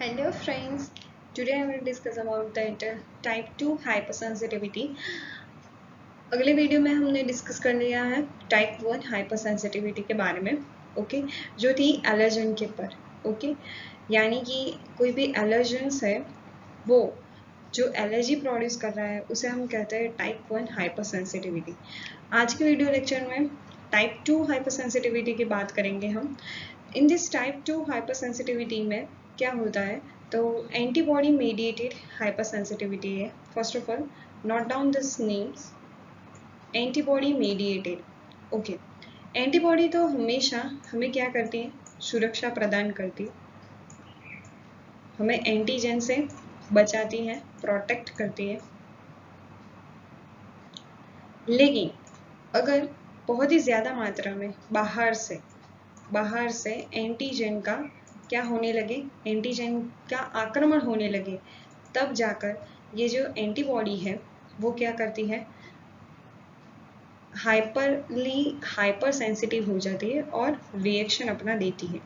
Hello friends, today I will discuss about that type 2 hypersensitivity. अगले video में हमने discuss कर लिया है टाइप 1 हाइपरसेंसिटिविटी के बारे में, ओके, जो थी एलर्जन के ऊपर, ओके, यानी कि कोई भी एलर्जेंस है वो जो एलर्जी प्रोड्यूस कर रहा है उसे हम कहते हैं टाइप 1 हाइपरसेंसिटिविटी। आज के वीडियो लेक्चर में टाइप 2 हाइपरसेंसिटिविटी की बात करेंगे हम। इन दिस टाइप 2 हाइपरसेंसिटिविटी में क्या होता है, तो एंटीबॉडी मेडिएटेड हाइपरसेंसिटिविटी है। First of all note down this names. Antibody mediated, okay. Antibody तो हमेशा हमें क्या करती है, सुरक्षा प्रदान करती है, हमें एंटीजन से बचाती है, प्रोटेक्ट करती है। लेकिन अगर बहुत ही ज़्यादा मात्रा में बाहर से एंटीजन का क्या होने लगे, एंटीजन का आक्रमण होने लगे, तब जाकर ये जो एंटीबॉडी है वो क्या करती है, हाइपर सेंसिटिव हो जाती है और रिएक्शन अपना देती है।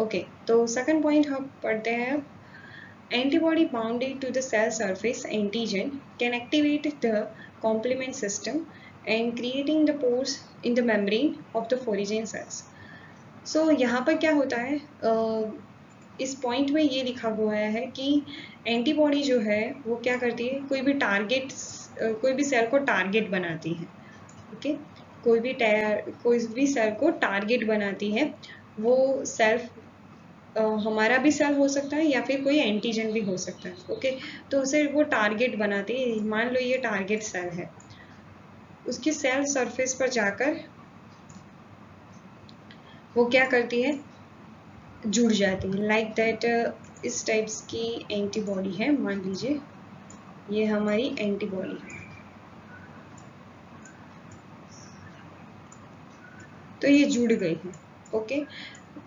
ओके, तो सेकंड पॉइंट हम पढ़ते हैं। Antibody bounded to the cell surface antigen can activate the complement system and creating the pores in the membrane of the foreign cells. So यहाँ पर क्या होता है, इस पॉइंट में ये लिखा हुआ है कि एंटीबॉडी जो है वो क्या करती है, कोई भी सेल को टारगेट बनाती है, ओके, कोई भी सेल को टारगेट बनाती है। वो सेल्फ हमारा भी सेल हो सकता है या फिर कोई एंटीजन भी हो सकता है, ओके। तो उसे वो टारगेट बनाती है। मान लो ये टारगेट सेल है, उसकी सेल सरफेस पर जाकर वो क्या करती है, जुड़ जाती है। लाइक दैट इस टाइप्स की एंटीबॉडी है। मान लीजिए ये हमारी एंटीबॉडी है, तो ये जुड़ गई है, ओके।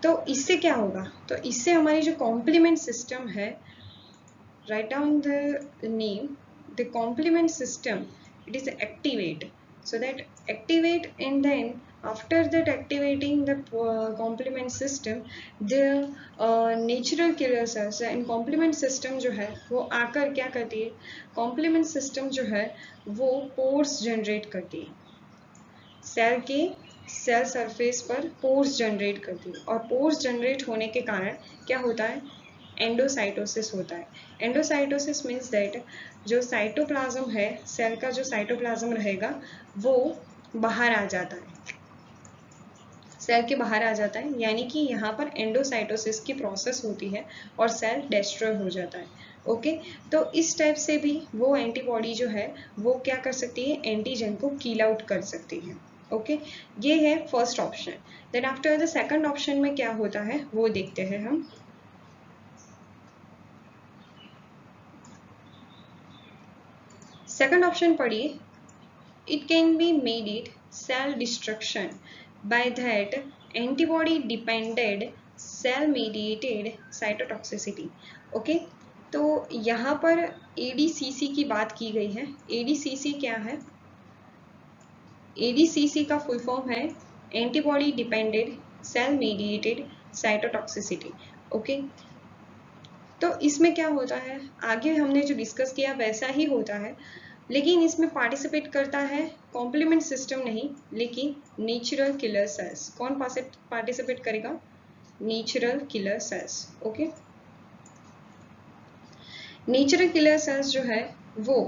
तो इससे क्या होगा, तो इससे हमारी जो कॉम्प्लीमेंट सिस्टम है, write down the name, the complement system, it is activate, so that activate, and then after that activating the complement system, the natural killer cells and complement system जो है वो आकर क्या करती है, complement system जो है वो pores generate करती है, सेल सरफेस पर पोर्स जनरेट करती है। और पोर्स जनरेट होने के कारण क्या होता है, एंडोसाइटोसिस होता है। एंडोसाइटोसिस मीन्स दैट जो साइटोप्लाज्म है, सेल का जो साइटोप्लाज्म रहेगा वो बाहर आ जाता है, सेल के बाहर आ जाता है, यानी कि यहाँ पर एंडोसाइटोसिस की प्रोसेस होती है और सेल डिस्ट्रॉय हो जाता है, ओके। तो इस टाइप से भी वो एंटीबॉडी जो है वो क्या कर सकती है, एंटीजन को किल आउट कर सकती है, ओके। ये है first option. Then after the second option में क्या होता है वो देखते हैं हम। सेकंड ऑप्शन पढ़िए। It can be made it cell destruction by that antibody depended cell mediated cytotoxicity, okay. तो यहाँ पर एडीसीसी की बात की गई है। एडीसीसी क्या है, एडीसीसी का फुल फॉर्म है antibody depended cell mediated cytotoxicity, okay. तो इसमें क्या होता है, आगे हमने जो डिस्कस किया वैसा ही होता है, लेकिन इसमें पार्टिसिपेट करता है कॉम्प्लीमेंट सिस्टम नहीं, लेकिन नेचुरल किलर सेल्स। कौन पार्टिसिपेट करेगा, natural killer sales, okay. Natural killer sales जो है वो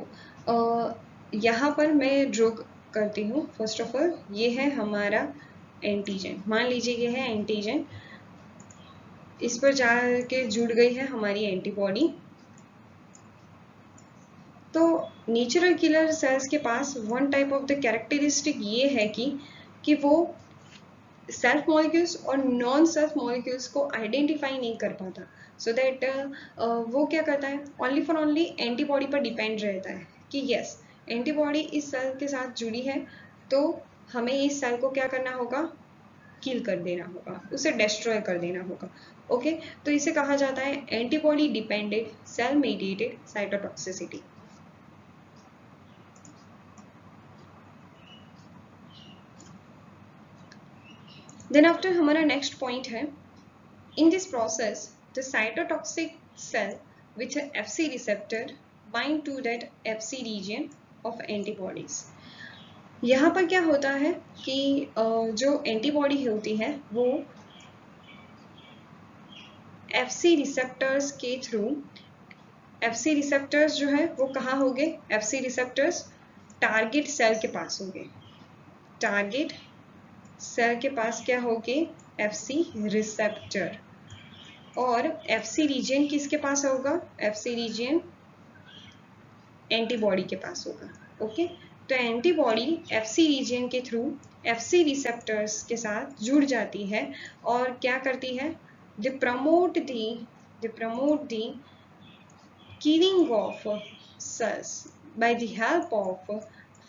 यहाँ पर मैं ड्रॉ करती हूँ। फर्स्ट ऑफ ऑल ये है हमारा एंटीजन, मान लीजिए ये है एंटीजन, इस पर जाके जुड़ गई है हमारी एंटीबॉडी। तो नेचुरल किलर सेल्स के पास one type of the characteristic ये है कि वो सेल्फ मॉलिक्यूल्स और नॉन सेल्फ मॉलिक्यूल्स को आइडेंटिफाई नहीं कर पाता, सो दैट वो क्या करता है, ओनली फॉर ओनली एंटीबॉडी पर डिपेंड रहता है कि यस एंटीबॉडी इस सेल के साथ जुड़ी है, तो हमें इस सेल को क्या करना होगा, किल कर देना होगा, उसे डिस्ट्रॉय कर देना होगा, ओके। तो इसे कहा जाता है antibody depended cell mediated cytotoxicity. Then after हमारा नेक्स्ट पॉइंट है, in this process the cytotoxic cell with a FC receptor bind to that FC region of antibodies. यहाँ पर क्या होता है कि जो एंटीबॉडी होती है वो FC रिसेप्टर्स के थ्रू, FC रिसेप्टर्स जो है वो कहाँ होंगे, FC रिसेप्टर्स टारगेट सेल के पास होंगे, टारगेट सेल के पास क्या होंगे, FC रिसेप्टर, और FC रीजन किसके पास होगा, FC रीजन एंटीबॉडी के पास होगा। ओके, तो एंटीबॉडी FC रीजन के थ्रू FC रिसेप्टर्स के साथ जुड़ जाती है और क्या करती है, they promote the killing of cells by the help of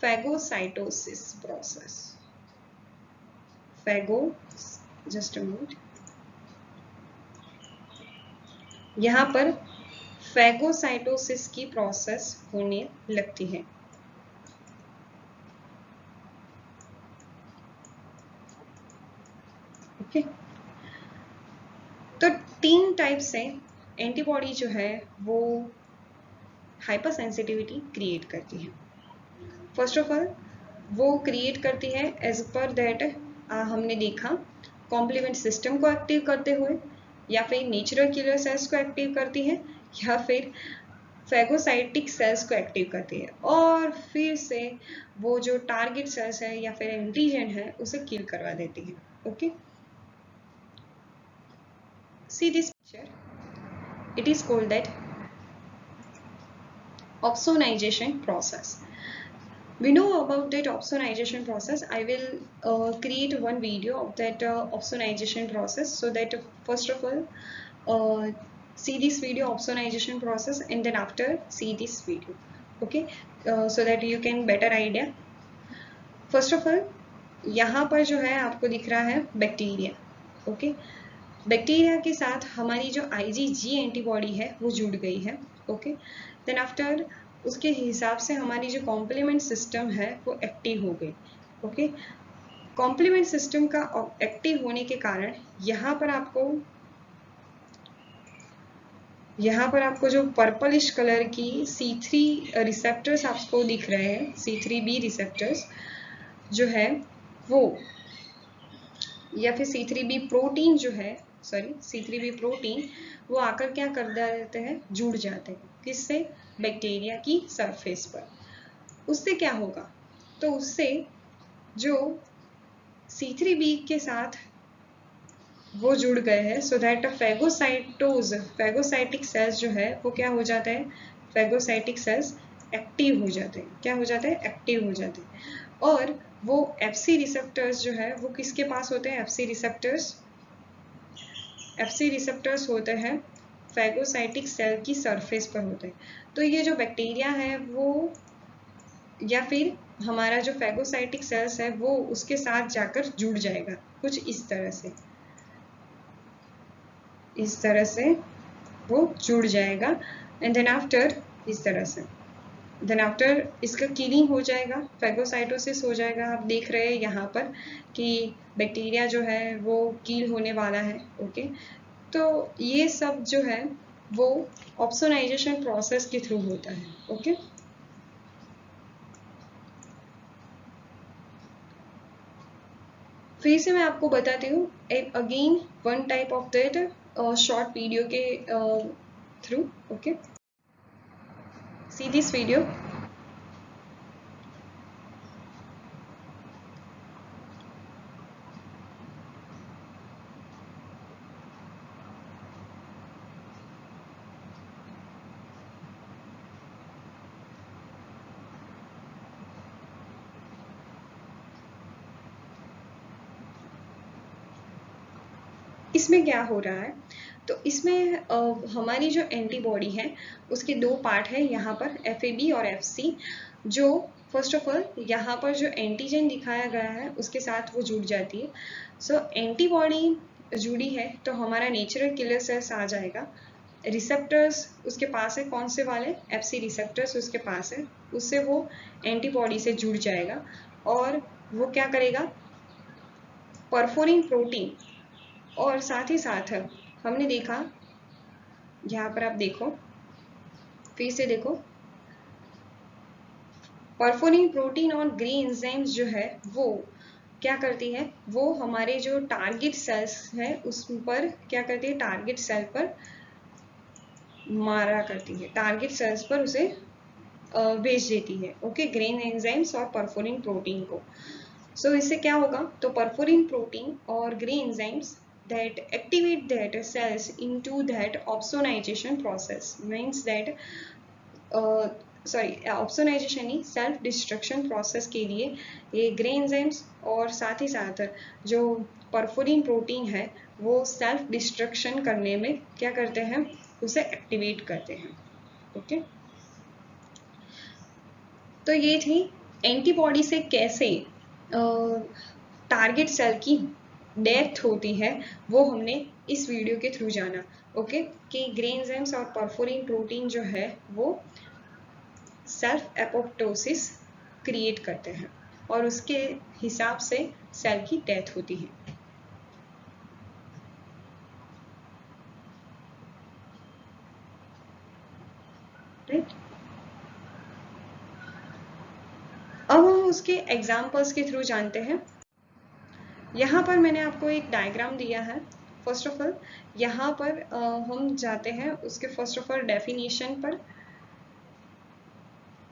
phagocytosis process. Just a minute, यहाँ पर फैगोसाइटोसिस की प्रोसेस होने लगती है। ओके, तो 3 टाइप से एंटीबॉडी जो है वो हाइपर सेंसिटिविटी क्रिएट करती है। फर्स्ट ऑफ ऑल वो क्रिएट करती है एज पर दैट हमने देखा कॉम्प्लीमेंट सिस्टम को एक्टिव करते हुए, या फिर नेचुरल किलर सेल्स को एक्टिव करती है, या फिर फैगोसाइटिक सेल्स को एक्टिव करती है, और फिर से वो जो टारगेट सेल्स है या फिर एंटीजन है उसे किल करवा देती है। Okay, see this picture, it is called that opsonization process. We know about that opsonization process. I will create one video of that opsonization process, so that first of all see this video opsonization process and then after see this video. Okay, so that you can better idea. First of all यहाँ पर जो है आपको दिख रहा है bacteria. Okay, bacteria के साथ हमारी जो IgG एंटीबॉडी है वो जुड़ गई है। ओके, देन आफ्टर उसके हिसाब से हमारी जो कॉम्प्लीमेंट सिस्टम है वो एक्टिव हो गई। ओके, कॉम्प्लीमेंट सिस्टम का एक्टिव होने के कारण यहाँ पर आपको जो पर्पलिश कलर की C3 रिसेप्टर्स आपको दिख रहे हैं, C3b रिसेप्टर्स जो है वो, या फिर C3b प्रोटीन जो है, C3b प्रोटीन वो आकर क्या कर देते हैं, जुड़ जाते हैं, किससे, बैक्टीरिया की सरफेस पर। उससे क्या होगा, तो उससे जो C3b के साथ वो जुड़ गए हैं, सो दैट फैगोसाइटिक सेल्स जो है वो क्या हो जाता है, फैगोसाइटिक सेल्स एक्टिव हो जाते हैं। क्या हो जाते हैं, एक्टिव हो जाते हैं। और वो FC रिसेप्टर्स जो है वो किसके पास होते हैं, FC रिसेप्टर्स होते हैं फैगोसाइटिक सेल की सरफेस पर होते हैं। तो ये जो बैक्टीरिया है वो, या फिर हमारा जो फैगोसाइटिक सेल्स है वो उसके साथ जाकर जुड़ जाएगा, कुछ इस तरह से वो जुड़ जाएगा। एंड देन आफ्टर इस तरह से, देन आफ्टर इसका किलिंग हो जाएगा, फैगोसाइटोसिस हो जाएगा। आप देख रहे हैं यहाँ पर कि बैक्टीरिया जो है वो किल होने वाला है। ओके, तो ये सब जो है वो ऑप्सोनाइजेशन प्रोसेस के थ्रू होता है। ओके, फिर से मैं आपको बताती हूँ again one type of that short video के through. Okay, see this video. इसमें क्या हो रहा है, तो इसमें हमारी जो एंटीबॉडी है उसके 2 पार्ट है यहाँ पर, FAB और FC। जो फर्स्ट ऑफ ऑल यहाँ पर जो एंटीजन दिखाया गया है उसके साथ वो जुड़ जाती है। सो एंटीबॉडी जुड़ी है तो हमारा नेचुरल किलर सेल्स आ जाएगा। रिसेप्टर्स उसके पास है, कौन से वाले, FC रिसेप्टर्स उसके पास है, उससे वो एंटीबॉडी से जुड़ जाएगा और वो क्या करेगा, परफोरिन प्रोटीन, और साथ ही साथ हमने देखा यहाँ पर आप देखो, फिर से देखो, परफोरिन प्रोटीन और ग्रे एंजाइम्स जो है वो क्या करती है, वो हमारे जो टारगेट सेल्स है उस पर क्या करती है, टारगेट सेल पर मारा करती है, टारगेट सेल्स पर उसे भेज देती है। ओके, ग्रेन एंजाइम्स और परफोरिन प्रोटीन को। सो इससे क्या होगा, तो परफोरिन प्रोटीन और grey enzymes that activate that cells into that opsonization process, means that sorry opsonization ही सेल्फ डिस्ट्रक्शन प्रोसेस के लिए ये ग्रे एंजाइम्स और साथ ही साथ जो परफोरिन प्रोटीन है वो सेल्फ डिस्ट्रक्शन करने में क्या करते हैं, उसे एक्टिवेट करते हैं। ओके, तो ये थी एंटीबॉडी से कैसे टारगेट सेल की डेथ होती है, वो हमने इस वीडियो के थ्रू जाना। ओके, कि ग्रे एंजाइम्स और परफोरिन प्रोटीन जो है वो सेल्फ एपोप्टोसिस क्रिएट करते हैं और उसके हिसाब से सेल की डेथ होती है। राइट, अब हम उसके एग्जाम्पल्स के थ्रू जानते हैं। यहाँ पर मैंने आपको एक डायग्राम दिया है। फर्स्ट ऑफ ऑल यहाँ पर हम जाते हैं उसके फर्स्ट ऑफ ऑल डेफिनेशन पर।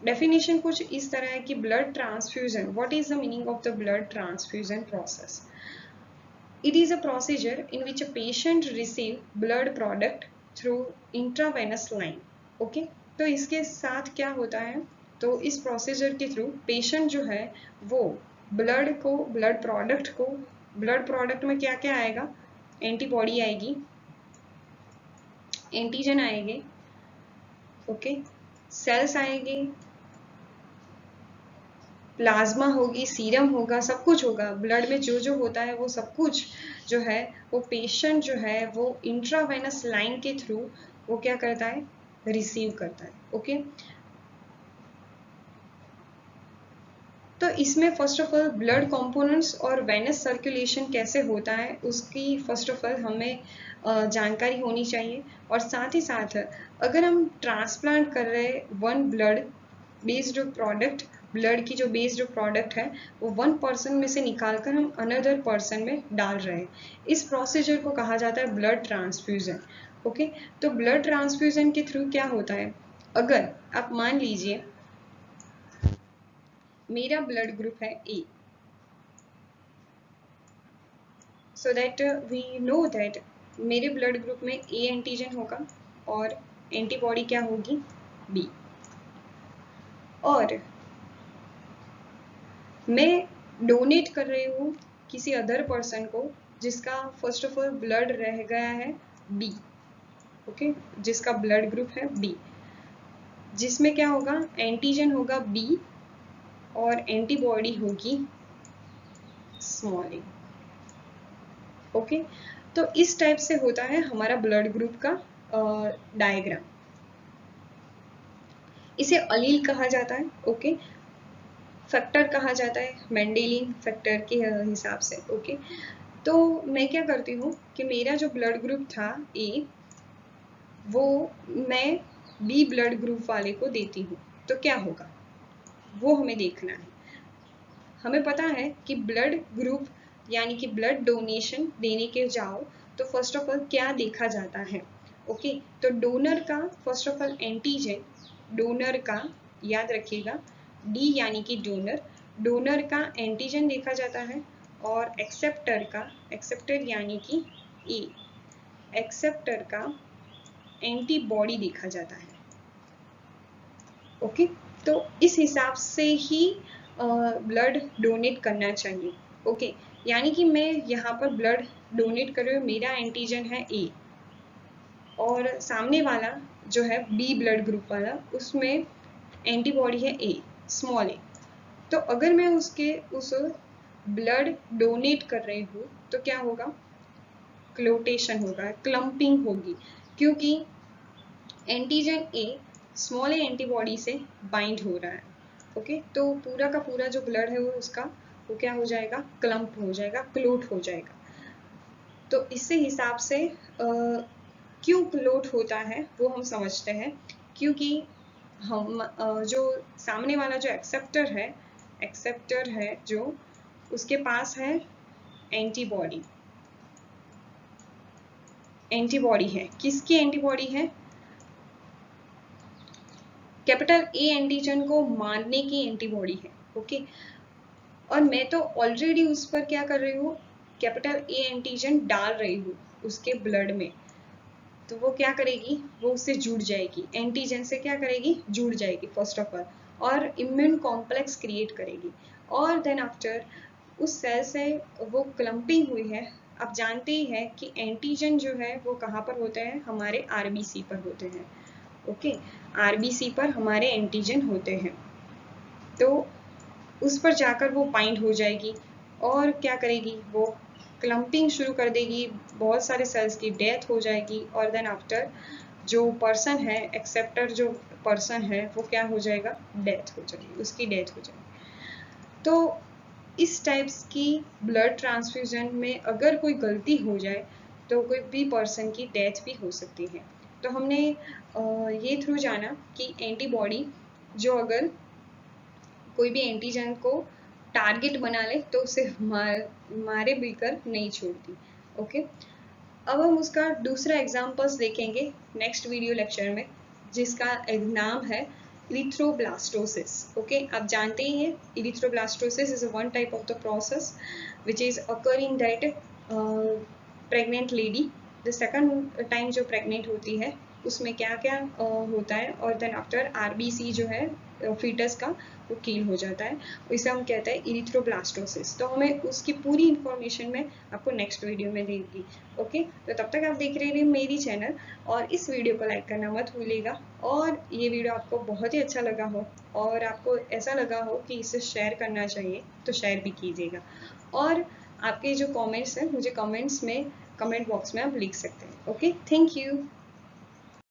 डेफिनेशन कुछ इस तरह है कि blood transfusion, what is the meaning of the blood transfusion process? It is a procedure in which a patient receive blood product through intravenous line. Okay, तो इसके साथ क्या होता है, तो इस प्रोसीजर के थ्रू पेशेंट जो है वो ब्लड को, ब्लड प्रोडक्ट को, ब्लड प्रोडक्ट में क्या क्या आएगा, एंटीबॉडी आएगी, एंटीजन आएंगे, ओके, सेल्स आएंगे, प्लाज्मा होगी, सीरम होगा, सब कुछ होगा। ब्लड में जो जो होता है वो सब कुछ जो है वो पेशेंट जो है वो इंट्रावेनस लाइन के थ्रू वो क्या करता है, रिसीव करता है। ओके, तो इसमें first of all blood components और वेनस सर्कुलेशन कैसे होता है उसकी फर्स्ट ऑफ ऑल हमें जानकारी होनी चाहिए। और साथ ही साथ अगर हम ट्रांसप्लांट कर रहे one blood based product, blood की जो बेस्ड प्रोडक्ट है वो वन पर्सन में से निकालकर हम अनदर पर्सन में डाल रहे हैं, इस प्रोसीजर को कहा जाता है ब्लड ट्रांसफ्यूजन। ओके, तो ब्लड ट्रांसफ्यूजन के थ्रू क्या होता है, अगर आप मान लीजिए मेरा ब्लड ग्रुप है A, so that we know that मेरे ब्लड ग्रुप में ए एंटीजन होगा और एंटीबॉडी क्या होगी, बी। और मैं डोनेट कर रही हूँ किसी अदर पर्सन को जिसका फर्स्ट ऑफ ऑल ब्लड रह गया है बी। ओके, जिसका ब्लड ग्रुप है बी, जिसमें क्या होगा, एंटीजन होगा बी और एंटीबॉडी होगी स्मॉल ए। ओके, तो इस टाइप से होता है हमारा ब्लड ग्रुप का डायग्राम। इसे अलील कहा जाता है। ओके, फैक्टर कहा जाता है मेंडेलियन फैक्टर के हिसाब से। ओके, तो मैं क्या करती हूँ कि मेरा जो ब्लड ग्रुप था ए, वो मैं बी ब्लड ग्रुप वाले को देती हूँ, तो क्या होगा वो हमें देखना है। हमें पता है कि ब्लड ग्रुप यानी कि ब्लड डोनेशन देने के जाओ तो फर्स्ट ऑफ ऑल क्या देखा जाता है। ओके, तो डोनर का first of all antigen, donor का याद रखिएगा डी यानी कि डोनर, डोनर का एंटीजन देखा जाता है और एक्सेप्टर का, एक्सेप्टर यानी कि ए, एक्सेप्टर का एंटीबॉडी देखा जाता है। ओके, तो इस हिसाब से ही ब्लड डोनेट करना चाहिए। ओके, यानी कि मैं यहाँ पर ब्लड डोनेट कर रही हूँ, मेरा एंटीजन है ए और सामने वाला जो है बी ब्लड ग्रुप वाला, उसमें एंटीबॉडी है ए, स्मॉल ए। तो अगर मैं उसके उस ब्लड डोनेट कर रही हूँ तो क्या होगा, क्लोटेशन होगा, क्लम्पिंग होगी, क्योंकि एंटीजन ए स्मॉल ए एंटीबॉडी से बाइंड हो रहा है। ओके, तो पूरा का पूरा जो ब्लड है वो उसका वो क्या हो जाएगा, क्लम्प हो जाएगा, क्लोट हो जाएगा। तो इसी हिसाब से क्यों क्लोट होता है वो हम समझते हैं। क्योंकि हम जो सामने वाला जो एक्सेप्टर है जो, उसके पास है एंटीबॉडी है। किसकी एंटीबॉडी है? कैपिटल ए एंटीजन को मारने की एंटीबॉडी है। ओके, और मैं तो ऑलरेडी उस पर क्या कर रही हूँ, कैपिटल ए एंटीजन डाल रही हूँ उसके ब्लड में, तो वो क्या करेगी, वो उससे जुड़ जाएगी, एंटीजन से क्या करेगी, जुड़ जाएगी फर्स्ट ऑफ ऑल, और इम्यून कॉम्प्लेक्स क्रिएट करेगी। और देन आफ्टर उस सेल से वो क्लम्पिंग हुई है। आप जानते ही हैं कि एंटीजन जो है वो कहाँ पर होते हैं, हमारे आरबीसी पर होते हैं। ओके, आरबीसी पर हमारे एंटीजन होते हैं, तो उस पर जाकर वो बाइंड हो जाएगी और क्या करेगी, वो क्लम्पिंग शुरू कर देगी, बहुत सारे सेल्स की डेथ हो जाएगी, और देन आफ्टर जो पर्सन है, एक्सेप्टर जो पर्सन है, वो क्या हो जाएगा, डेथ हो जाएगी, उसकी डेथ हो जाएगी। तो इस टाइप्स की ब्लड ट्रांसफ्यूजन में अगर कोई गलती हो जाए तो कोई भी पर्सन की डेथ भी हो सकती है। तो हमने ये थ्रू जाना कि एंटीबॉडी जो अगर कोई भी एंटीजन को टारगेट बना ले तो उसे मारे बिलकर नहीं छोड़ती। ओके, अब हम उसका दूसरा एग्जाम्पल्स देखेंगे नेक्स्ट वीडियो लेक्चर में, जिसका नाम है इरिथ्रोब्लास्टोसिस। ओके, आप जानते ही हैं erythroblastosis is one type of the process which is occur in that pregnant lady, the second time जो प्रेग्नेंट होती है उसमें क्या क्या होता है, और देन आफ्टर आरबीसी जो है फीटस का वो किल हो जाता है, इसे हम कहते हैं इरिथ्रोब्लास्टोसिस। तो हमें उसकी पूरी इंफॉर्मेशन में आपको नेक्स्ट वीडियो में देगी। ओके, तो तब तक आप देख रहे रहिए मेरी चैनल, और इस वीडियो को लाइक करना मत भूलिएगा, और ये वीडियो आपको बहुत ही अच्छा लगा हो और आपको ऐसा लगा हो कि इसे शेयर करना चाहिए तो शेयर भी कीजिएगा, और आपके जो कमेंट्स हैं मुझे कमेंट बॉक्स में आप लिख सकते हैं। Okay, thank you.